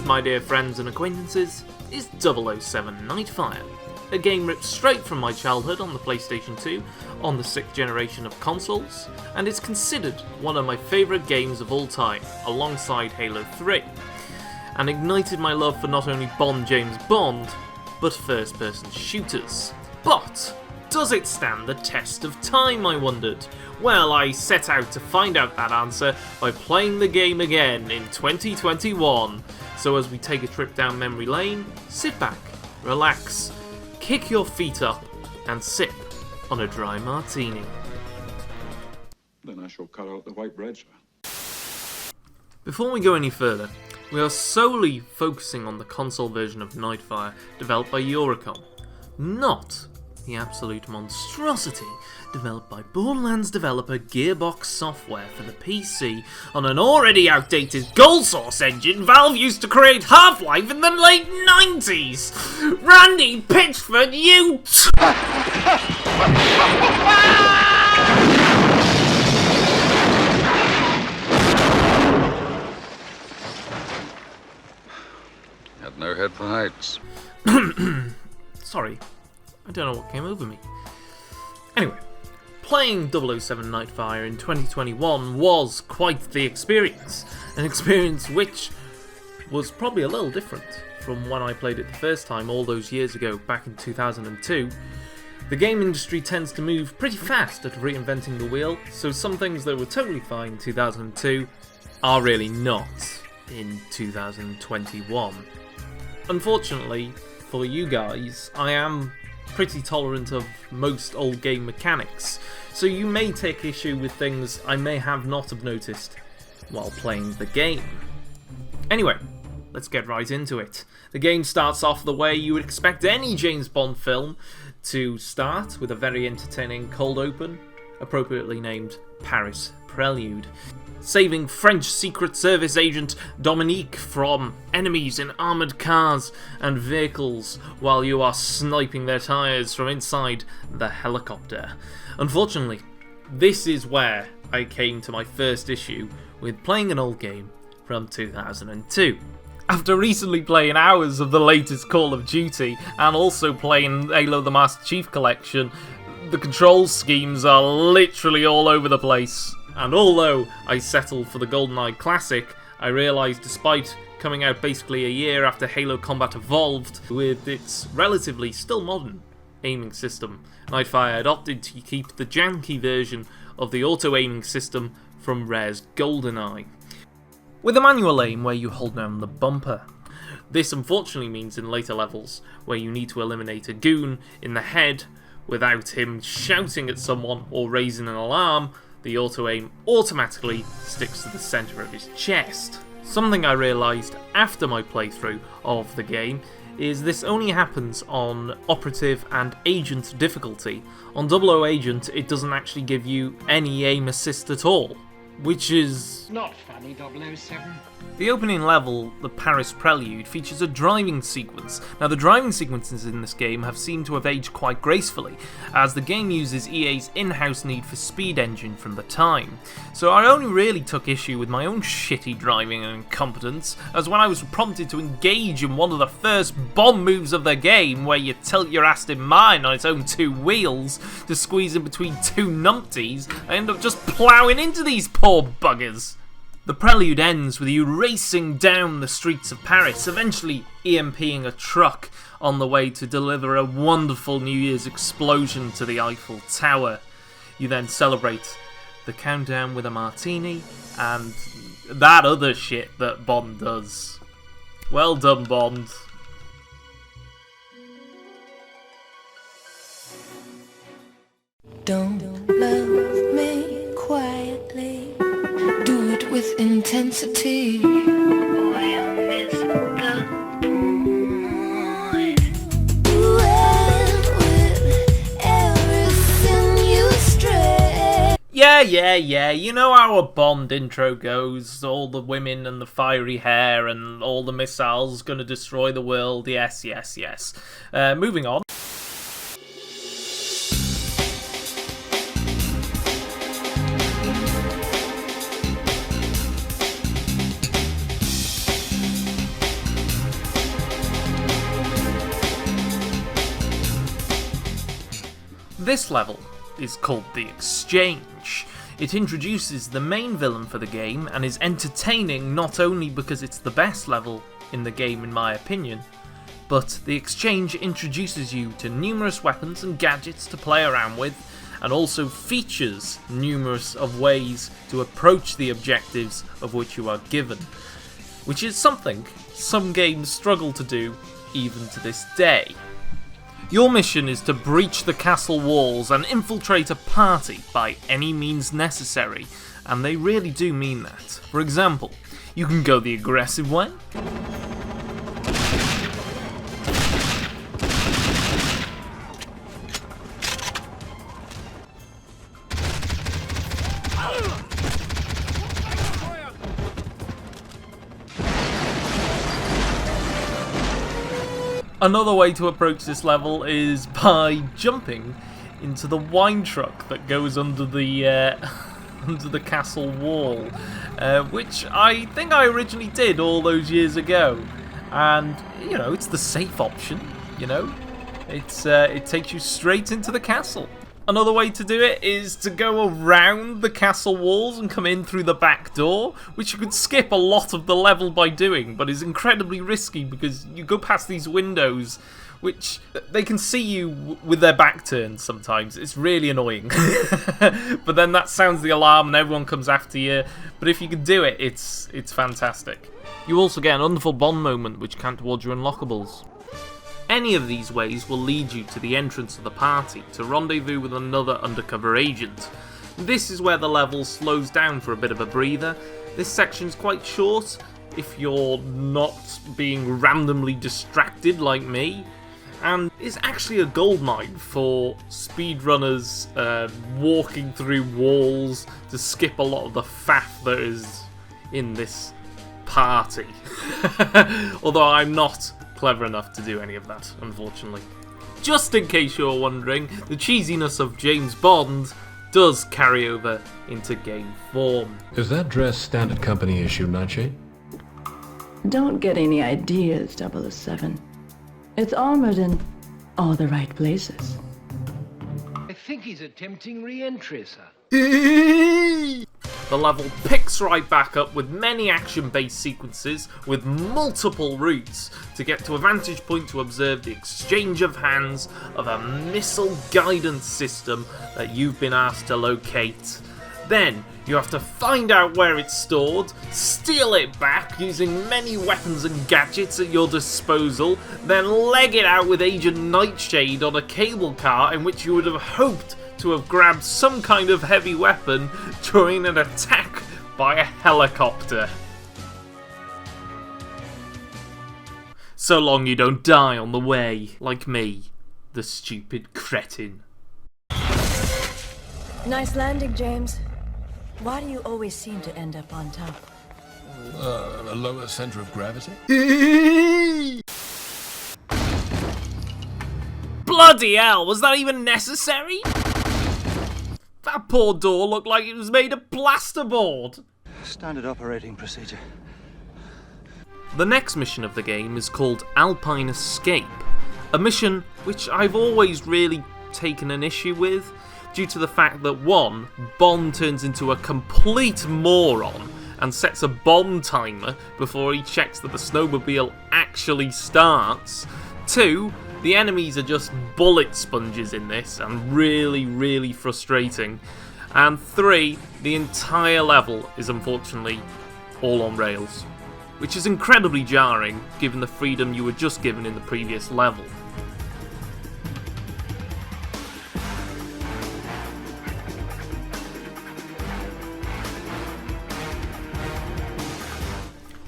my dear friends and acquaintances, is 007 Nightfire, a game ripped straight from my childhood on the PlayStation 2, on the 6th generation of consoles, and is considered one of my favourite games of all time, alongside Halo 3, and ignited my love for not only Bond James Bond, but first-person shooters. But does it stand the test of time, I wondered? Well, I set out to find out that answer by playing the game again in 2021. So as we take a trip down memory lane, sit back, relax, kick your feet up, and sip on a dry martini. Then I shall cut out the white bread, sir. Before we go any further, we are solely focusing on the console version of Nightfire developed by Eurocom, not the absolute monstrosity developed by Borderlands developer Gearbox Software for the PC on an already outdated Gold Source engine Valve used to create Half-Life in the late 90s! Randy Pitchford, you Had no head for heights. Sorry, I don't know what came over me. Anyway, playing 007 Nightfire in 2021 was quite the experience. An experience which was probably a little different from when I played it the first time all those years ago, back in 2002. The game industry tends to move pretty fast at reinventing the wheel, so some things that were totally fine in 2002 are really not in 2021. Unfortunately for you guys, I am pretty tolerant of most old game mechanics, so you may take issue with things I may have not have noticed while playing the game. Anyway, let's get right into it. The game starts off the way you would expect any James Bond film to start, with a very entertaining cold open, appropriately named Paris Prelude, saving French Secret Service agent Dominique from enemies in armoured cars and vehicles while you are sniping their tyres from inside the helicopter. Unfortunately, this is where I came to my first issue with playing an old game from 2002. After recently playing hours of the latest Call of Duty and also playing Halo the Master Chief Collection, the control schemes are literally all over the place. And although I settled for the GoldenEye Classic, I realised despite coming out basically a year after Halo Combat Evolved, with its relatively still modern aiming system, Nightfire had opted to keep the janky version of the auto-aiming system from Rare's GoldenEye, with a manual aim where you hold down the bumper. This unfortunately means in later levels, where you need to eliminate a goon in the head without him shouting at someone or raising an alarm, the auto-aim automatically sticks to the centre of his chest. Something I realised after my playthrough of the game is this only happens on Operative and Agent difficulty. On 00 Agent, it doesn't actually give you any aim assist at all, which is not funny, 007. The opening level, the Paris Prelude, features a driving sequence. Now, the driving sequences in this game have seemed to have aged quite gracefully, as the game uses EA's in-house Need for Speed engine from the time. So I only really took issue with my own shitty driving and incompetence, as when I was prompted to engage in one of the first bomb moves of the game, where you tilt your Aston Martin on its own two wheels to squeeze in between two numpties, I end up just ploughing into these poor buggers. The prelude ends with you racing down the streets of Paris, eventually EMPing a truck on the way to deliver a wonderful New Year's explosion to the Eiffel Tower. You then celebrate the countdown with a martini and that other shit that Bond does. Well done, Bond. Don't love me quietly. Do it with intensity. We'll miss the point. With everything you stray. Yeah, you know how a Bond intro goes. All the women and the fiery hair and all the missiles gonna destroy the world. Yes. Moving on. This level is called The Exchange. It introduces the main villain for the game and is entertaining not only because it's the best level in the game in my opinion, but The Exchange introduces you to numerous weapons and gadgets to play around with, and also features numerous of ways to approach the objectives of which you are given, which is something some games struggle to do even to this day. Your mission is to breach the castle walls and infiltrate a party by any means necessary, and they really do mean that. For example, you can go the aggressive way, Another way to approach this level is by jumping into the wine truck that goes under the under the castle wall, which I think I originally did all those years ago, and you know, it's the safe option. You know, it takes you straight into the castle. Another way to do it is to go around the castle walls and come in through the back door, which you could skip a lot of the level by doing, but is incredibly risky because you go past these windows, which they can see you with their back turned sometimes. It's really annoying. But then that sounds the alarm and everyone comes after you. But if you can do it, it's fantastic. You also get an wonderful Bond moment which count towards your unlockables. Any of these ways will lead you to the entrance of the party to rendezvous with another undercover agent. This is where the level slows down for a bit of a breather. This section's quite short if you're not being randomly distracted like me, and is actually a goldmine for speedrunners walking through walls to skip a lot of the faff that is in this party. Although I'm not clever enough to do any of that, unfortunately. Just in case you're wondering, the cheesiness of James Bond does carry over into game form. Is that dress standard company issue, Nightshade? Don't get any ideas, 007. It's armored in all the right places. I think he's attempting re-entry, sir. The level picks right back up with many action-based sequences with multiple routes to get to a vantage point to observe the exchange of hands of a missile guidance system that you've been asked to locate. Then you have to find out where it's stored, steal it back using many weapons and gadgets at your disposal, then leg it out with Agent Nightshade on a cable car in which you would have hoped to have grabbed some kind of heavy weapon during an attack by a helicopter. So long you don't die on the way, like me, the stupid cretin. Nice landing, James. Why do you always seem to end up on top? A lower center of gravity? Bloody hell, was that even necessary? That poor door looked like it was made of plasterboard. Standard operating procedure. The next mission of the game is called Alpine Escape, a mission which I've always really taken an issue with, due to the fact that 1, Bond turns into a complete moron and sets a bomb timer before he checks that the snowmobile actually starts. 2, the enemies are just bullet sponges in this and really frustrating. And 3, the entire level is unfortunately all on rails, which is incredibly jarring given the freedom you were just given in the previous level.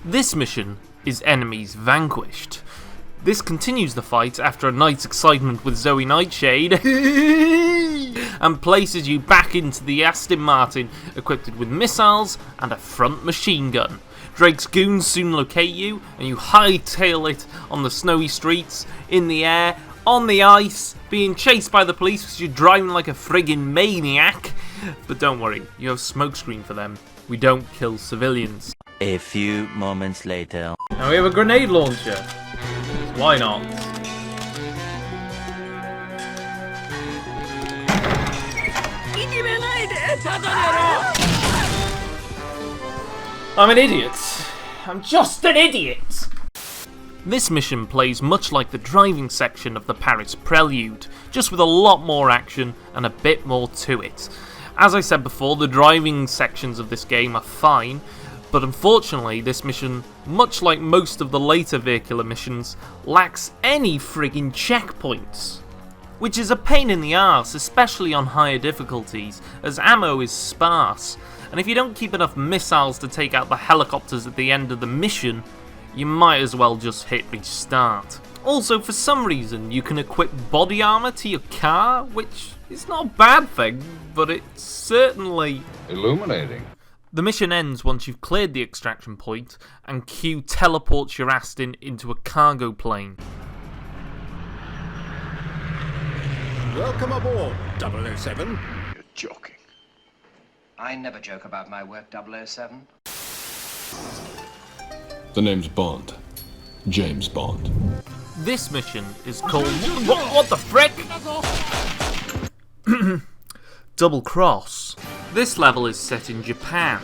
This mission is Enemies Vanquished. This continues the fight after a night's excitement with Zoe Nightshade and places you back into the Aston Martin equipped with missiles and a front machine gun. Drake's goons soon locate you and you hightail it on the snowy streets, in the air, on the ice, being chased by the police because you're driving like a friggin' maniac. But don't worry, you have smokescreen for them. We don't kill civilians. A few moments later. Now we have a grenade launcher. Why not? I'm an idiot. I'm just an idiot. This mission plays much like the driving section of the Paris Prelude, just with a lot more action and a bit more to it. As I said before, the driving sections of this game are fine, but unfortunately this mission, much like most of the later vehicular missions, lacks any friggin' checkpoints. Which is a pain in the arse, especially on higher difficulties, as ammo is sparse, and if you don't keep enough missiles to take out the helicopters at the end of the mission, you might as well just hit restart. Also, for some reason, you can equip body armor to your car, which is not a bad thing, but it's certainly Illuminating. The mission ends once you've cleared the extraction point, and Q teleports your Aston into a cargo plane. Welcome aboard, 007. You're joking. I never joke about my work, 007. The name's Bond. James Bond. This mission is called... What the frick? Double Cross. This level is set in Japan.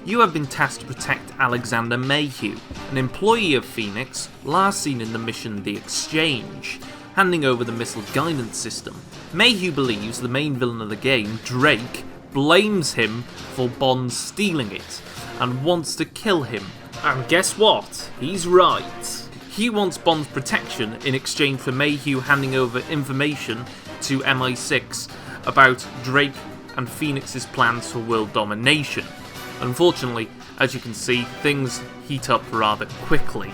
You have been tasked to protect Alexander Mayhew, an employee of Phoenix, last seen in the mission The Exchange, handing over the missile guidance system. Mayhew believes the main villain of the game, Drake, blames him for Bond stealing it, and wants to kill him. And guess what? He's right. He wants Bond's protection in exchange for Mayhew handing over information to MI6 about Drake and Phoenix's plans for world domination. Unfortunately, as you can see, things heat up rather quickly.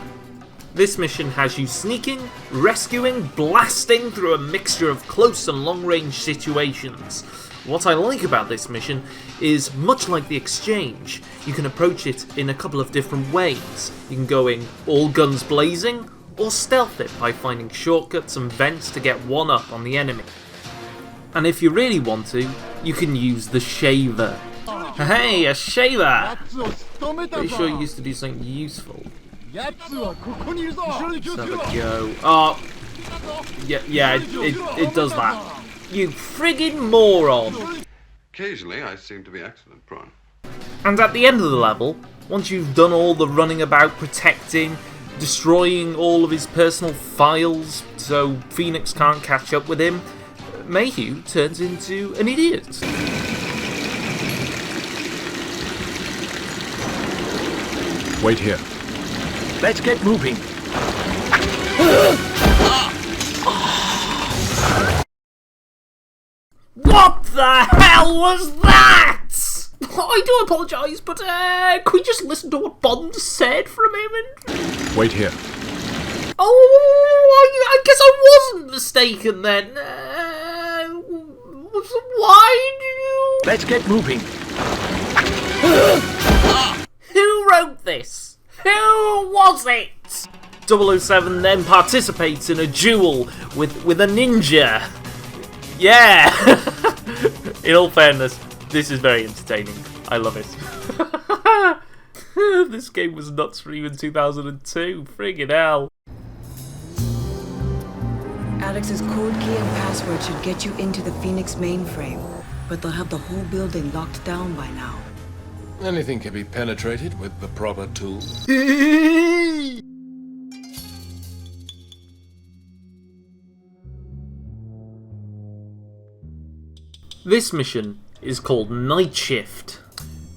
This mission has you sneaking, rescuing, blasting through a mixture of close and long-range situations. What I like about this mission is, much like The Exchange, you can approach it in a couple of different ways. You can go in all guns blazing, or stealth it by finding shortcuts and vents to get one up on the enemy. And if you really want to, you can use the shaver. Hey, a shaver! Pretty sure you used to do something useful. Let's have a go. Oh, yeah, it does that. You friggin' moron! Occasionally, I seem to be excellent, Prawn. And at the end of the level, once you've done all the running about, protecting, destroying all of his personal files so Phoenix can't catch up with him, Mayhew turns into an idiot. Wait here. Let's get moving. What the hell was that? I do apologise, but could we just listen to what Bond said for a moment? Wait here. Oh, I guess I wasn't mistaken then. Why do you... Let's get moving. Who wrote this? Who was it? 007 then participates in a duel with a ninja. Yeah! In all fairness, this is very entertaining. I love it. This game was nuts for you in 2002. Friggin' hell. Alex's code key and password should get you into the Phoenix mainframe, but they'll have the whole building locked down by now. Anything can be penetrated with the proper tools. This mission is called Night Shift.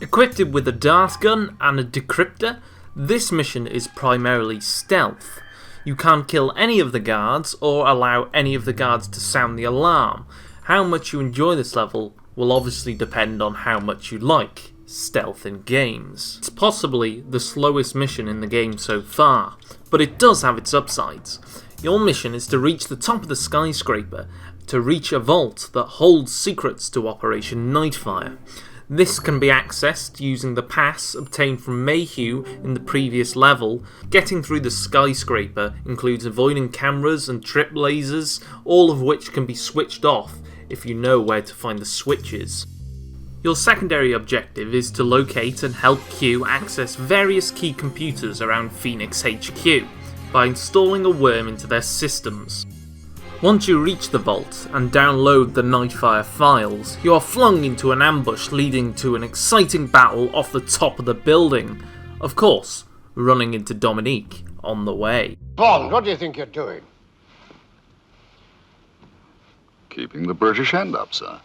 Equipped with a dart gun and a decryptor, this mission is primarily stealth. You can't kill any of the guards or allow any of the guards to sound the alarm. How much you enjoy this level will obviously depend on how much you like stealth in games. It's possibly the slowest mission in the game so far, but it does have its upsides. Your mission is to reach the top of the skyscraper to reach a vault that holds secrets to Operation Nightfire. This can be accessed using the pass obtained from Mayhew in the previous level. Getting through the skyscraper includes avoiding cameras and trip lasers, all of which can be switched off if you know where to find the switches. Your secondary objective is to locate and help Q access various key computers around Phoenix HQ by installing a worm into their systems. Once you reach the vault and download the Nightfire files, you are flung into an ambush leading to an exciting battle off the top of the building. Of course, running into Dominique on the way. Bond, what do you think you're doing? Keeping the British hand up, sir.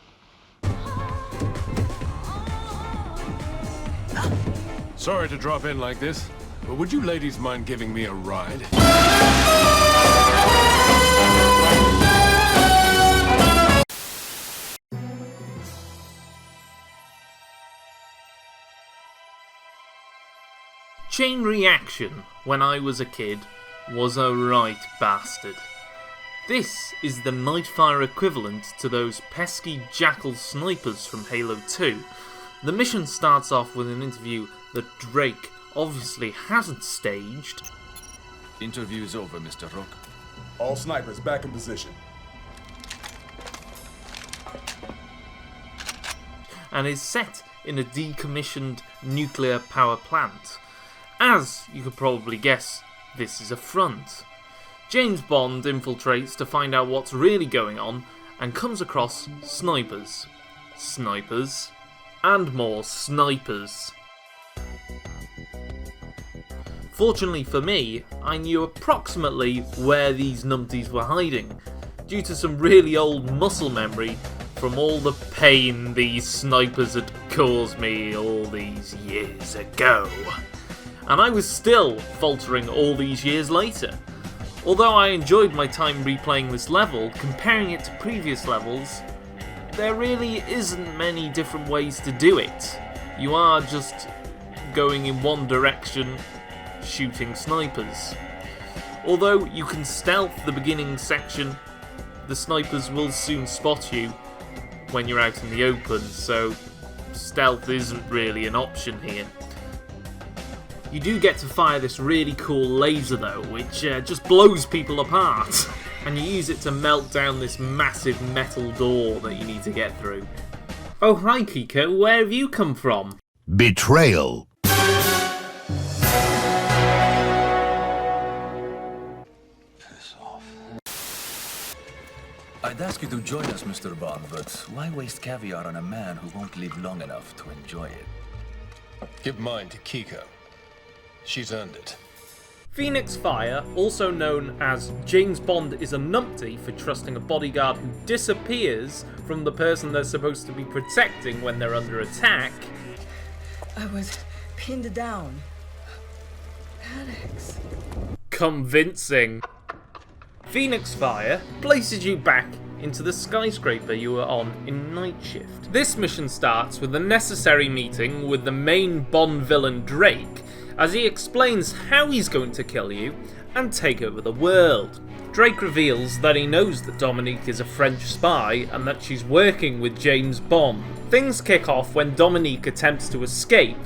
Sorry to drop in like this, but would you ladies mind giving me a ride? Chain Reaction, when I was a kid, was a right bastard. This is the Nightfire equivalent to those pesky jackal snipers from Halo 2. The mission starts off with an interview that Drake obviously hasn't staged. Interview's over, Mr. Rook. All snipers back in position. And is set in a decommissioned nuclear power plant. As you could probably guess, this is a front. James Bond infiltrates to find out what's really going on and comes across snipers. Snipers. And more snipers. Fortunately for me, I knew approximately where these numpties were hiding, due to some really old muscle memory from all the pain these snipers had caused me all these years ago. And I was still faltering all these years later. Although I enjoyed my time replaying this level, comparing it to previous levels, there really isn't many different ways to do it. You are just going in one direction, shooting snipers. Although you can stealth the beginning section, the snipers will soon spot you when you're out in the open, so stealth isn't really an option here. You do get to fire this really cool laser though, which just blows people apart. And you use it to melt down this massive metal door that you need to get through. Oh hi Kiko, where have you come from? Betrayal. Piss off. I'd ask you to join us, Mr. Bond, but why waste caviar on a man who won't live long enough to enjoy it? Give mine to Kiko. She's earned it. Phoenix Fire, also known as James Bond is a numpty for trusting a bodyguard who disappears from the person they're supposed to be protecting when they're under attack. I was pinned down. Alex. Convincing. Phoenix Fire places you back into the skyscraper you were on in Night Shift. This mission starts with a necessary meeting with the main Bond villain Drake, as he explains how he's going to kill you and take over the world. Drake reveals that he knows that Dominique is a French spy and that she's working with James Bond. Things kick off when Dominique attempts to escape.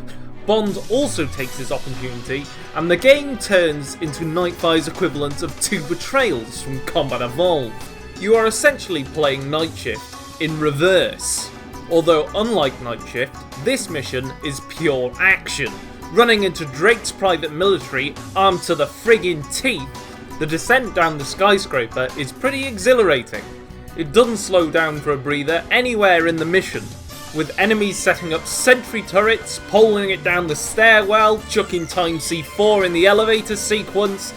Bond also takes his opportunity, and the game turns into Nightfire's equivalent of 2 betrayals from Combat Evolved. You are essentially playing Night Shift in reverse. Although unlike Night Shift, this mission is pure action. Running into Drake's private military armed to the friggin' teeth, the descent down the skyscraper is pretty exhilarating. It doesn't slow down for a breather anywhere in the mission, with enemies setting up sentry turrets, poling it down the stairwell, chucking time C4 in the elevator sequence.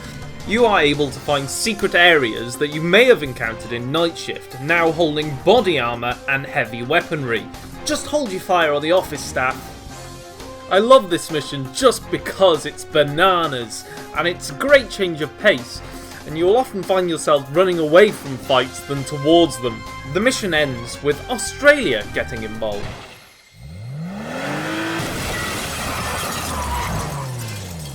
You are able to find secret areas that you may have encountered in Night Shift, now holding body armour and heavy weaponry. Just hold your fire on the office staff. I love this mission just because it's bananas, and it's a great change of pace, and you'll often find yourself running away from fights than towards them. The mission ends with Australia getting involved.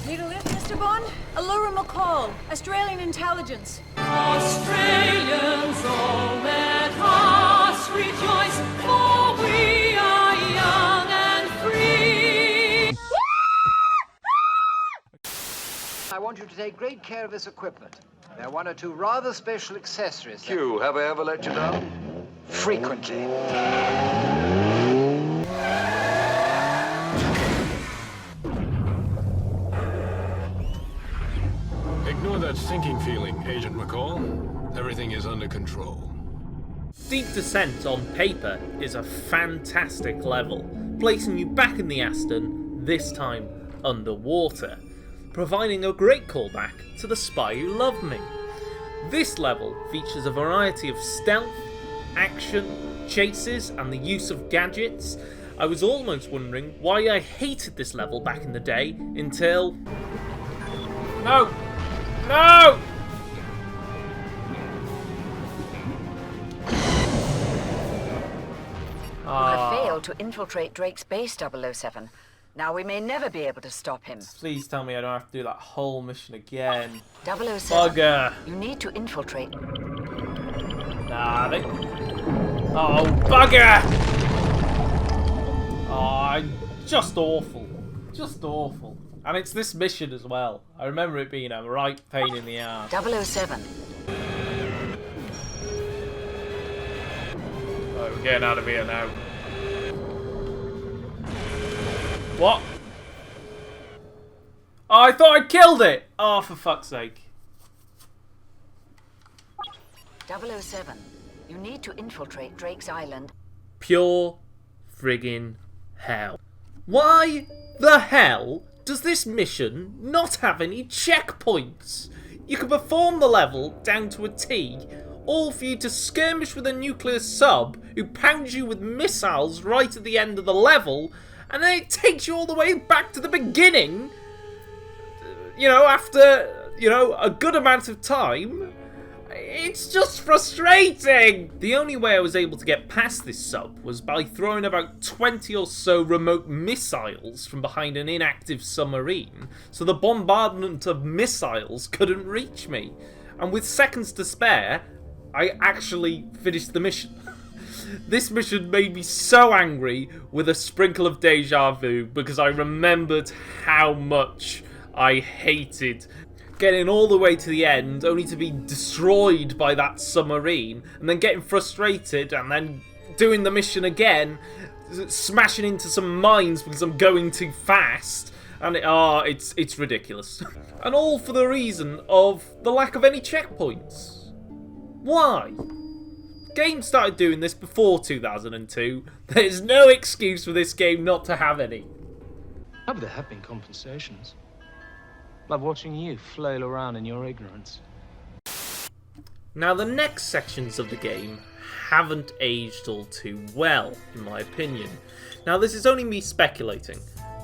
Need a lift, Mr. Bond? Allura McCall, Australian intelligence. Australians all let us rejoice, for we are young and free. I want you to take great care of this equipment. There are 1 or 2 rather special accessories. Q, have I ever let you down? Frequently. Ignore that sinking feeling, Agent McCall. Everything is under control. Deep Descent on paper is a fantastic level, placing you back in the Aston, this time underwater, providing a great callback to The Spy Who Loved Me. This level features a variety of stealth, action, chases, and the use of gadgets. I was almost wondering why I hated this level back in the day until... No! No! You have failed to infiltrate Drake's base, 007. Now we may never be able to stop him. Please tell me I don't have to do that whole mission again. 007. Bugger! You need to infiltrate. Nah, they... Oh, bugger! Oh, just awful. Just awful. And it's this mission as well. I remember it being a right pain in the ass. 007. Oh, we're getting out of here now. What? Oh, I thought I killed it! Oh, for fuck's sake. 007. You need to infiltrate Drake's island. Pure friggin' hell. Why the hell does this mission not have any checkpoints? You can perform the level down to a T, all for you to skirmish with a nuclear sub who pounds you with missiles right at the end of the level, and then it takes you all the way back to the beginning, you know, after, you know, a good amount of time. It's just frustrating! The only way I was able to get past this sub was by throwing about 20 or so remote missiles from behind an inactive submarine, so the bombardment of missiles couldn't reach me. And with seconds to spare, I actually finished the mission. This mission made me so angry with a sprinkle of deja vu because I remembered how much I hated getting all the way to the end only to be destroyed by that submarine and then getting frustrated and then doing the mission again, smashing into some mines because I'm going too fast, and it's ridiculous. And all for the reason of the lack of any checkpoints. Why? Game started doing this before 2002. There's no excuse for this game not to have any. Maybe there have been compensations. Like watching you flail around in your ignorance. Now, the next sections of the game haven't aged all too well, in my opinion. Now, this is only me speculating,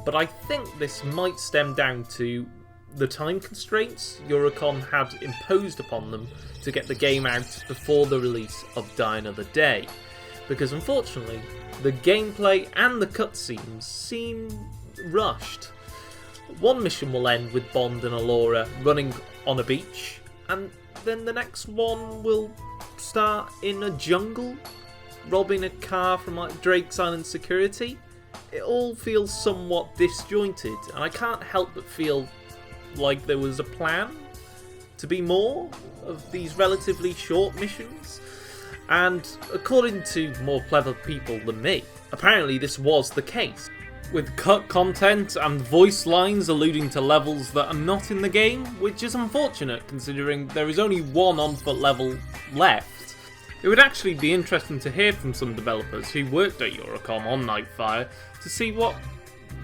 but I think this might stem down to the time constraints Eurocom had imposed upon them to get the game out before the release of Die Another Day, because unfortunately the gameplay and the cutscenes seem rushed. One mission will end with Bond and Allura running on a beach, and then the next one will start in a jungle, robbing a car from like Drake's Island security. It all feels somewhat disjointed, and I can't help but feel like there was a plan to be more of these relatively short missions. And according to more clever people than me, apparently this was the case, with cut content and voice lines alluding to levels that are not in the game, which is unfortunate considering there is only one on-foot level left. It would actually be interesting to hear from some developers who worked at Eurocom on Nightfire to see what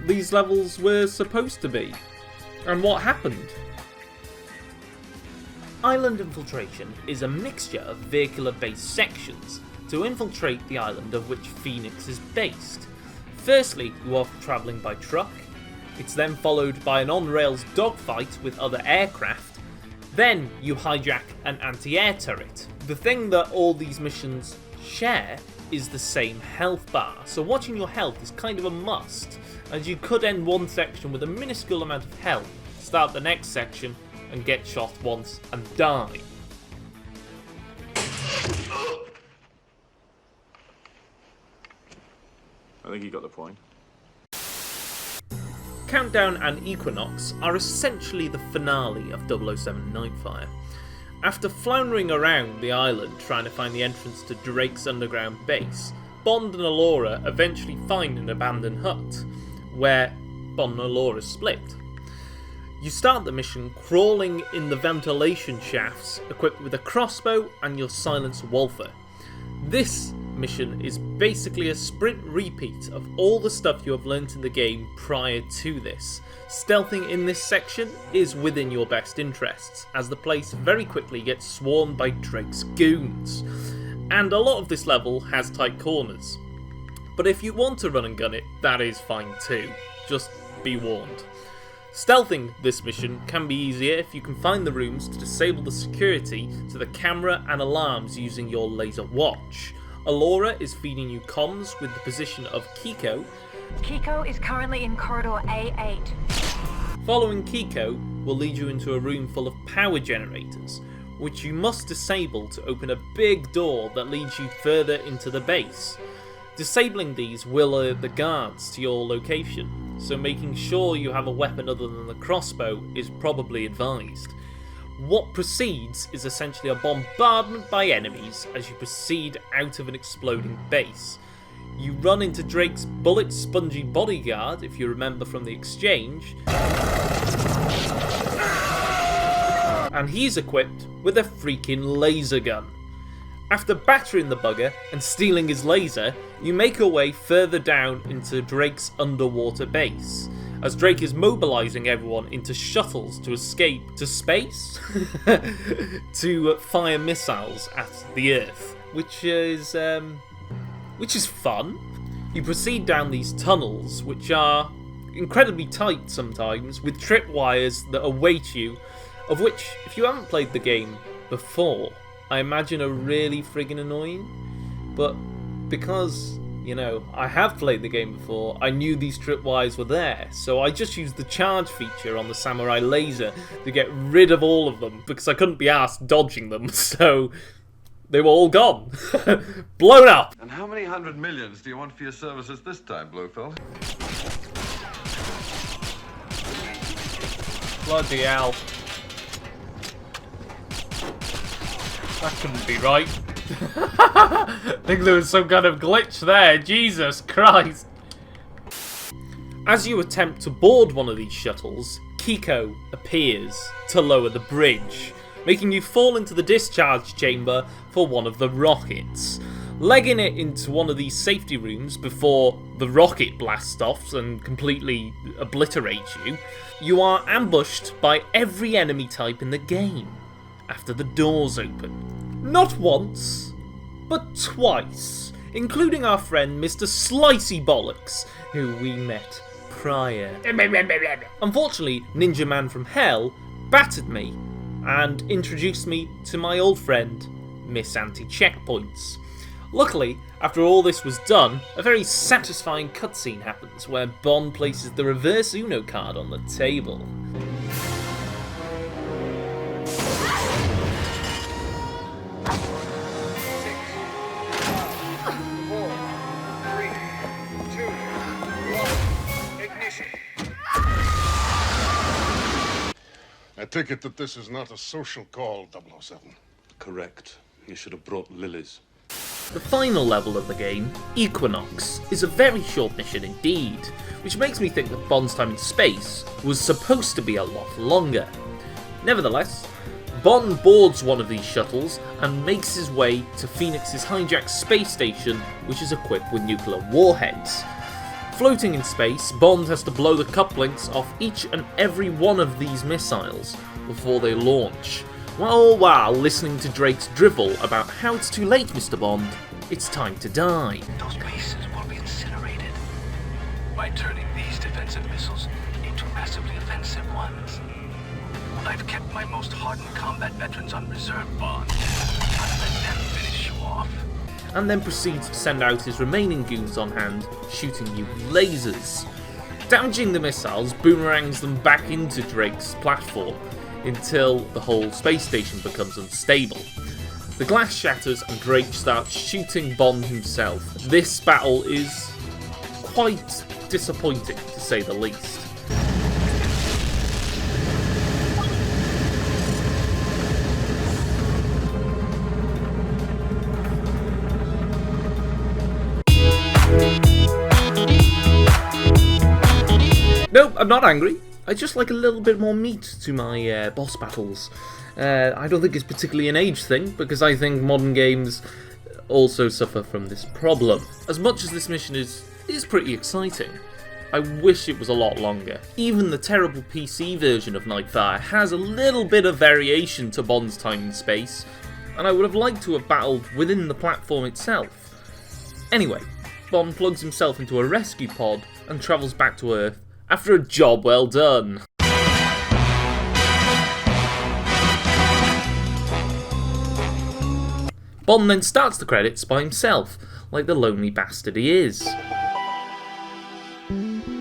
these levels were supposed to be, and what happened. Island Infiltration is a mixture of vehicular-based sections to infiltrate the island of which Phoenix is based. Firstly, you are travelling by truck. It's then followed by an on-rails dogfight with other aircraft. Then you hijack an anti-air turret. The thing that all these missions share is the same health bar, so watching your health is kind of a must, as you could end one section with a minuscule amount of health, start the next section, and get shot once and die. I think you got the point. Countdown and Equinox are essentially the finale of 007 Nightfire. After floundering around the island trying to find the entrance to Drake's underground base, Bond and Allura eventually find an abandoned hut, where Bond and Allura split. You start the mission crawling in the ventilation shafts, equipped with a crossbow and your silenced Walther. This mission is basically a sprint repeat of all the stuff you have learnt in the game prior to this. Stealthing in this section is within your best interests, as the place very quickly gets swarmed by Drake's goons. And a lot of this level has tight corners. But if you want to run and gun it, that is fine too. Just be warned. Stealthing this mission can be easier if you can find the rooms to disable the security to the camera and alarms using your laser watch. Alora is feeding you comms with the position of Kiko. Kiko is currently in corridor A8. Following Kiko will lead you into a room full of power generators, which you must disable to open a big door that leads you further into the base. Disabling these will alert the guards to your location, so making sure you have a weapon other than the crossbow is probably advised. What precedes is essentially a bombardment by enemies as you proceed out of an exploding base. You run into Drake's bullet-spongy bodyguard, if you remember from the exchange, and he's equipped with a freaking laser gun. After battering the bugger and stealing his laser, you make your way further down into Drake's underwater base, as Drake is mobilising everyone into shuttles to escape to space to fire missiles at the Earth, which is fun. You proceed down these tunnels, which are incredibly tight sometimes, with tripwires that await you, of which, if you haven't played the game before, I imagine are really friggin' annoying. But because, you know, I have played the game before, I knew these tripwires were there, so I just used the charge feature on the Samurai laser to get rid of all of them, because I couldn't be arsed dodging them, so they were all gone. Blown up! And how many hundred millions do you want for your services this time, Blofeld? Bloody hell. That couldn't be right. I think there was some kind of glitch there. Jesus Christ. As you attempt to board one of these shuttles, Kiko appears to lower the bridge, making you fall into the discharge chamber for one of the rockets. Legging it into one of these safety rooms before the rocket blasts off and completely obliterates you, you are ambushed by every enemy type in the game after the doors open. Not once, but twice, including our friend Mr. Slicey Bollocks, who we met prior. Unfortunately, Ninja Man from Hell battered me and introduced me to my old friend, Miss Anti-Checkpoints. Luckily, after all this was done, a very satisfying cutscene happens where Bond places the reverse Uno card on the table. I take it that this is not a social call, 007. Correct. You should have brought lilies. The final level of the game, Equinox, is a very short mission indeed, which makes me think that Bond's time in space was supposed to be a lot longer. Nevertheless, Bond boards one of these shuttles and makes his way to Phoenix's hijacked space station, which is equipped with nuclear warheads. Floating in space, Bond has to blow the couplings off each and every one of these missiles before they launch, all while listening to Drake's drivel about how it's too late, Mr. Bond, it's time to die. Those bases will be incinerated by turning these defensive missiles into massively offensive ones. I've kept my most hardened combat veterans on reserve, Bond. I'll let them finish you off. And then proceeds to send out his remaining goons on hand, shooting you with lasers. Damaging the missiles boomerangs them back into Drake's platform until the whole space station becomes unstable. The glass shatters and Drake starts shooting Bond himself. This battle is quite disappointing, to say the least. Nope, I'm not angry. I just like a little bit more meat to my boss battles. I don't think it's particularly an age thing, because I think modern games also suffer from this problem. As much as this mission is pretty exciting, I wish it was a lot longer. Even the terrible PC version of Nightfire has a little bit of variation to Bond's time and space, and I would have liked to have battled within the platform itself. Anyway, Bond plugs himself into a rescue pod and travels back to Earth after a job well done. Bond then starts the credits by himself, like the lonely bastard he is.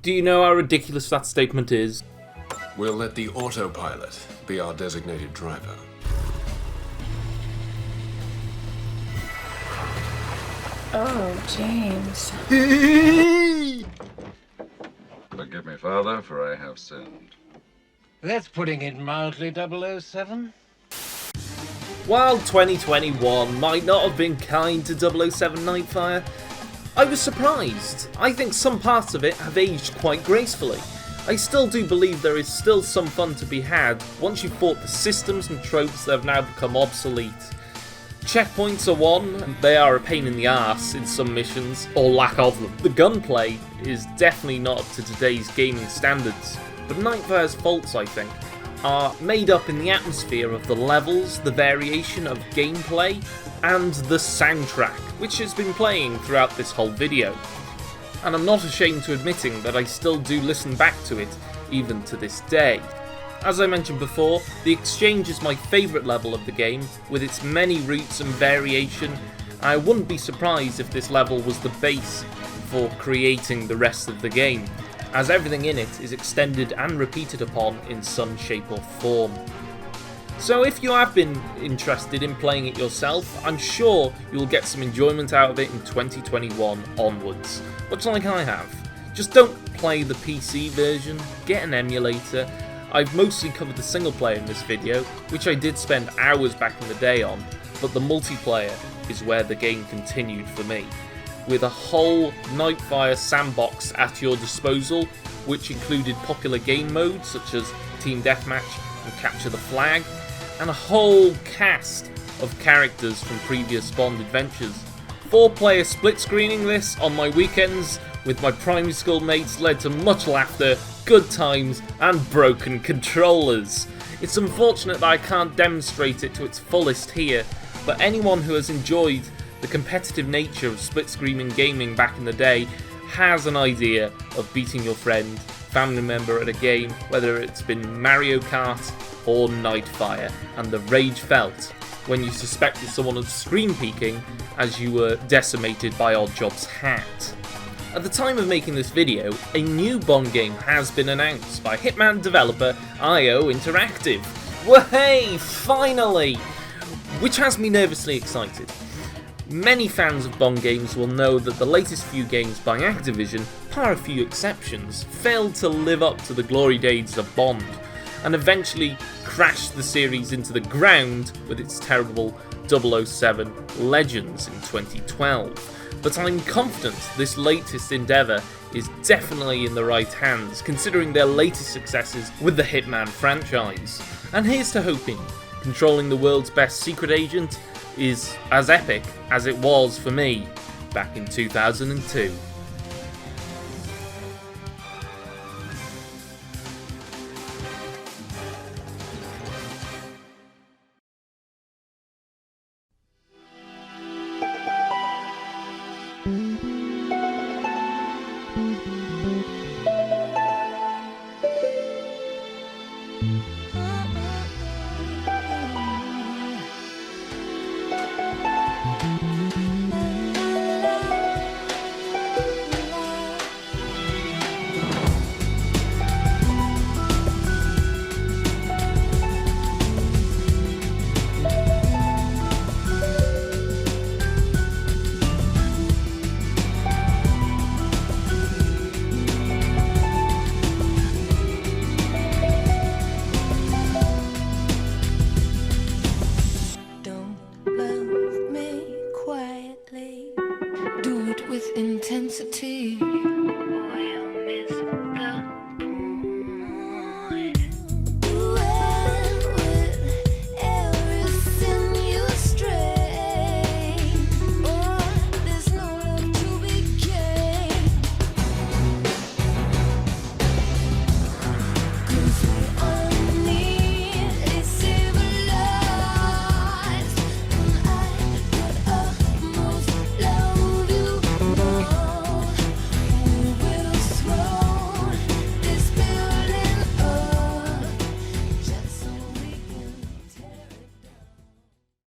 Do you know how ridiculous that statement is? We'll let the autopilot be our designated driver. Oh, James. Forgive me, Father, for I have sinned. That's putting it mildly, 007. While 2021 might not have been kind to 007 Nightfire, I was surprised. I think some parts of it have aged quite gracefully. I still do believe there is still some fun to be had once you've fought the systems and tropes that have now become obsolete. Checkpoints are one, they are a pain in the arse in some missions, or lack of them. The gunplay is definitely not up to today's gaming standards, but Nightfire's faults, I think, are made up in the atmosphere of the levels, the variation of gameplay, and the soundtrack, which has been playing throughout this whole video. And I'm not ashamed to admitting that I still do listen back to it, even to this day. As I mentioned before, the Exchange is my favourite level of the game, with its many routes and variation. I wouldn't be surprised if this level was the base for creating the rest of the game, as everything in it is extended and repeated upon in some shape or form. So if you have been interested in playing it yourself, I'm sure you'll get some enjoyment out of it in 2021 onwards, much like I have. Just don't play the PC version, get an emulator. I've mostly covered the single player in this video, which I did spend hours back in the day on, but the multiplayer is where the game continued for me, with a whole Nightfire sandbox at your disposal, which included popular game modes such as Team Deathmatch and Capture the Flag, and a whole cast of characters from previous Bond adventures. 4-player split screening this on my weekends with my primary school mates led to much laughter, good times, and broken controllers. It's unfortunate that I can't demonstrate it to its fullest here, but anyone who has enjoyed the competitive nature of split-screen gaming back in the day has an idea of beating your friend, family member at a game, whether it's been Mario Kart or Nightfire, and the rage felt when you suspected someone of screen peeking as you were decimated by Oddjob's hat. At the time of making this video, a new Bond game has been announced by Hitman developer IO Interactive. Wahey! Finally! Which has me nervously excited. Many fans of Bond games will know that the latest few games by Activision, par a few exceptions, failed to live up to the glory days of Bond, and eventually crashed the series into the ground with its terrible 007 Legends in 2012. But I'm confident this latest endeavour is definitely in the right hands, considering their latest successes with the Hitman franchise. And here's to hoping controlling the world's best secret agent is as epic as it was for me back in 2002. Do it with intensity. We'll miss the